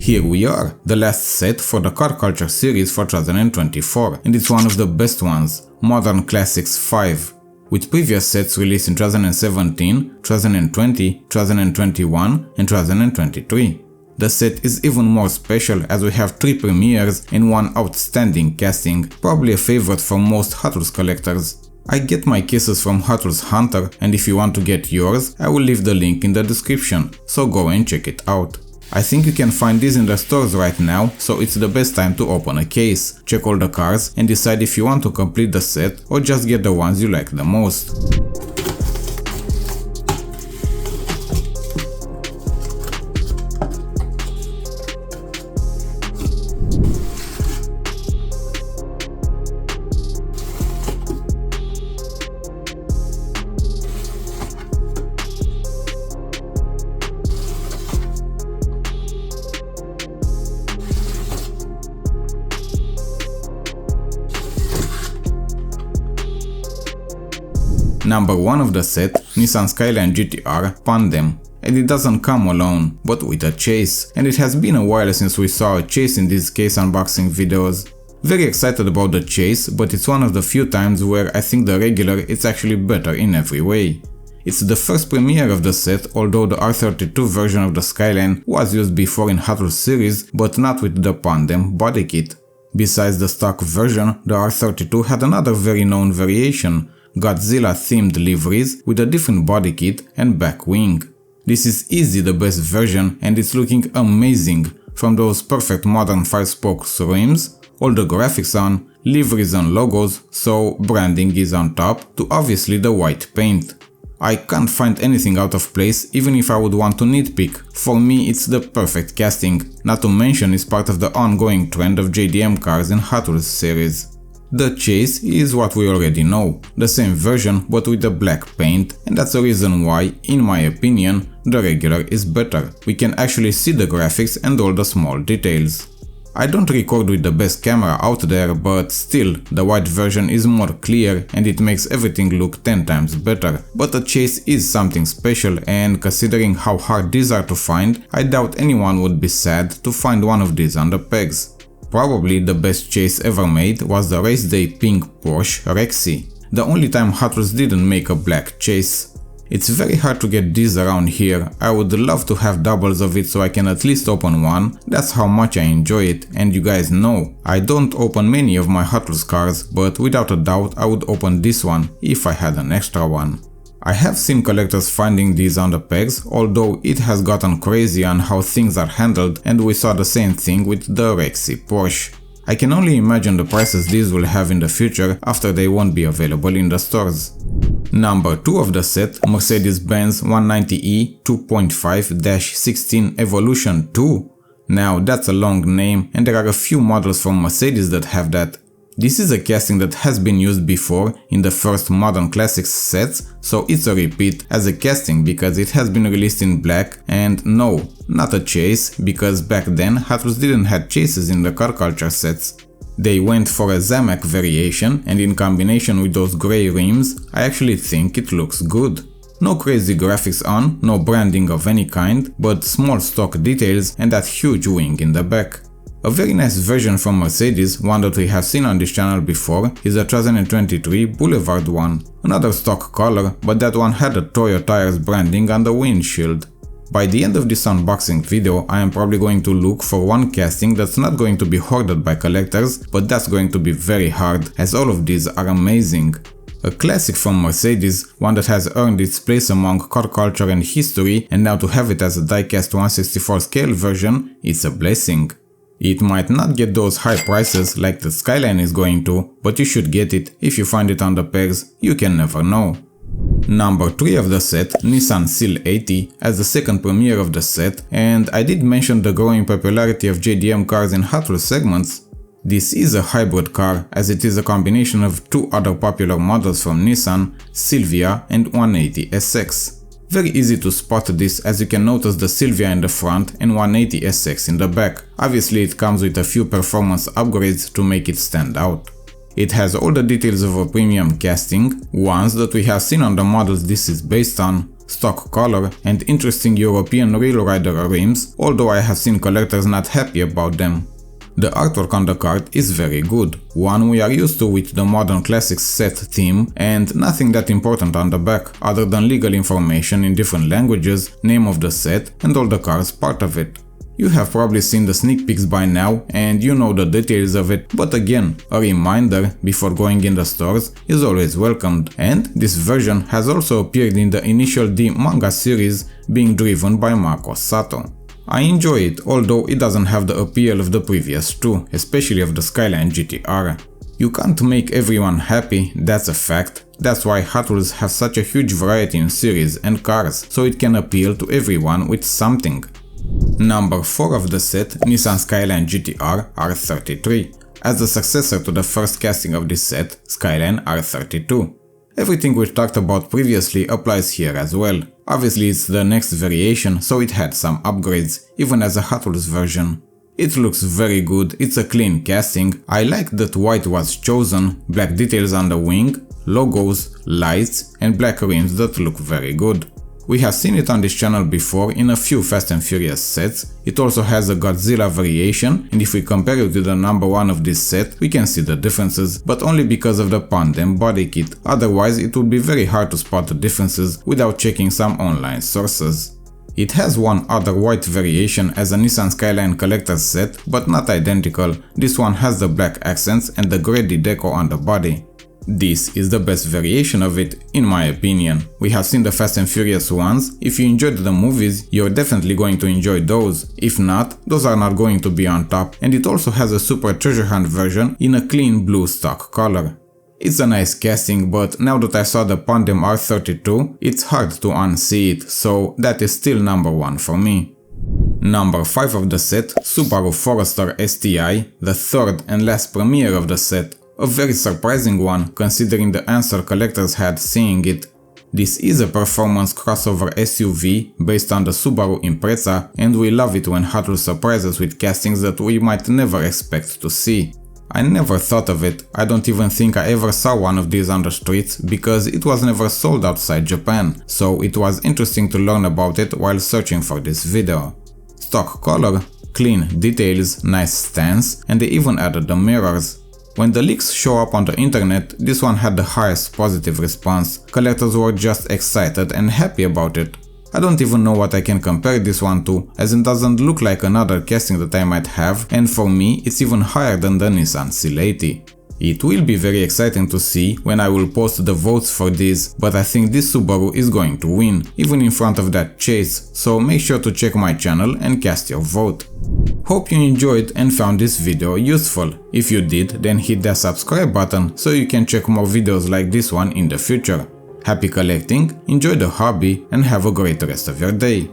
Here we are, the last set for the Car Culture series for 2024, and it's one of the best ones, Modern Classics 5. With previous sets released in 2017, 2020, 2021 and 2023. The set is even more special as we have 3 premieres and 1 outstanding casting, probably a favorite for most Hot Wheels collectors. I get my cases from Hot Wheels Hunter, and if you want to get yours, I will leave the link in the description, so go and check it out. I think you can find these in the stores right now, so it's the best time to open a case, check all the cars and decide if you want to complete the set or just get the ones you like the most. Number 1 of the set, Nissan Skyline GT-R Pandem. And it doesn't come alone, but with a chase, and it has been a while since we saw a chase in these case unboxing videos. Very excited about the chase, but it's one of the few times where I think the regular is actually better in every way. It's the first premiere of the set, although the R32 version of the Skyline was used before in Hot Wheels series, but not with the Pandem body kit. Besides the stock version, the R32 had another very known variation, Godzilla-themed liveries with a different body kit and back wing. This is easily the best version and it's looking amazing, from those perfect modern 5-spoke rims, all the graphics on, liveries and logos, so branding is on top, to obviously the white paint. I can't find anything out of place even if I would want to nitpick. For me it's the perfect casting, not to mention it's part of the ongoing trend of JDM cars in Hot Wheels series. The Chase is what we already know, the same version but with the black paint, and that's the reason why, in my opinion, the regular is better. We can actually see the graphics and all the small details. I don't record with the best camera out there, but still, the white version is more clear and it makes everything look 10 times better. But the Chase is something special, and considering how hard these are to find, I doubt anyone would be sad to find one of these on the pegs. Probably the best chase ever made was the race day pink Porsche Rexy, the only time Hot Wheels didn't make a black chase. It's very hard to get these around here. I would love to have doubles of it so I can at least open one, that's how much I enjoy it, and you guys know, I don't open many of my Hot Wheels cars, but without a doubt I would open this one if I had an extra one. I have seen collectors finding these on the pegs, although it has gotten crazy on how things are handled, and we saw the same thing with the Rexy Porsche. I can only imagine the prices these will have in the future after they won't be available in the stores. Number 2 of the set, Mercedes-Benz 190e 2.5-16 Evolution 2. Now that's a long name and there are a few models from Mercedes that have that. This is a casting that has been used before in the first Modern Classics sets, so it's a repeat as a casting because it has been released in black, and no, not a chase, because back then Hot Wheels didn't have chases in the Car Culture sets. They went for a Zamak variation, and in combination with those grey rims, I actually think it looks good. No crazy graphics on, no branding of any kind, but small stock details and that huge wing in the back. A very nice version from Mercedes, one that we have seen on this channel before, is the 2023 Boulevard one. Another stock color, but that one had a Toyo Tires branding on the windshield. By the end of this unboxing video, I am probably going to look for one casting that's not going to be hoarded by collectors, but that's going to be very hard, as all of these are amazing. A classic from Mercedes, one that has earned its place among car culture and history, and now to have it as a die-cast 1/64 scale version, it's a blessing. It might not get those high prices like the Skyline is going to, but you should get it if you find it on the pegs, you can never know. Number 3 of the set, Nissan Seal 80, as the second premiere of the set, and I did mention the growing popularity of JDM cars in Hot Wheels segments. This is a hybrid car, as it is a combination of 2 other popular models from Nissan, Silvia and 180 SX. Very easy to spot this, as you can notice the Silvia in the front and 180 SX in the back. Obviously it comes with a few performance upgrades to make it stand out. It has all the details of a premium casting, ones that we have seen on the models this is based on, stock color, and interesting European real rider rims, although I have seen collectors not happy about them. The artwork on the card is very good, one we are used to with the modern classics set theme, and nothing that important on the back, other than legal information in different languages, name of the set, and all the cards part of it. You have probably seen the sneak peeks by now and you know the details of it, but again, a reminder before going in the stores is always welcomed, and this version has also appeared in the initial D manga series being driven by Mako Sato. I enjoy it, although it doesn't have the appeal of the previous two, especially of the Skyline GT-R. You can't make everyone happy, that's a fact. That's why Hot Wheels has such a huge variety in series and cars, so it can appeal to everyone with something. Number 4 of the set, Nissan Skyline GT-R R33, as the successor to the first casting of this set, Skyline R32. Everything we've talked about previously applies here as well. Obviously it's the next variation, so it had some upgrades, even as a Hot Wheels version. It looks very good, it's a clean casting, I like that white was chosen, black details on the wing, logos, lights, and black rims that look very good. We have seen it on this channel before in a few Fast and Furious sets. It also has a Godzilla variation, and if we compare it to the number 1 of this set, we can see the differences, but only because of the Pandem body kit, otherwise it would be very hard to spot the differences without checking some online sources. It has one other white variation as a Nissan Skyline collector's set, but not identical. This one has the black accents and the grey deco on the body. This is the best variation of it, in my opinion. We have seen the Fast and Furious ones. If you enjoyed the movies, you're definitely going to enjoy those. If not, those are not going to be on top, and it also has a super treasure hunt version in a clean blue stock color. It's a nice casting, but now that I saw the Pandem R32, it's hard to unsee it, so that is still number 1 for me. Number 5 of the set, Subaru Forester STI, the third and last premiere of the set. A very surprising one, considering the answer collectors had seeing it. This is a performance crossover SUV based on the Subaru Impreza, and we love it when Hot Wheels surprises with castings that we might never expect to see. I never thought of it, I don't even think I ever saw one of these on the streets because it was never sold outside Japan, so it was interesting to learn about it while searching for this video. Stock color, clean details, nice stance, and they even added the mirrors. When the leaks show up on the internet, this one had the highest positive response. Collectors were just excited and happy about it. I don't even know what I can compare this one to, as it doesn't look like another casting that I might have, and for me it's even higher than the Nissan C80. It will be very exciting to see when I will post the votes for this, but I think this Subaru is going to win, even in front of that Chase, so make sure to check my channel and cast your vote. Hope you enjoyed and found this video useful. If you did, then hit that subscribe button so you can check more videos like this one in the future. Happy collecting, enjoy the hobby, and have a great rest of your day.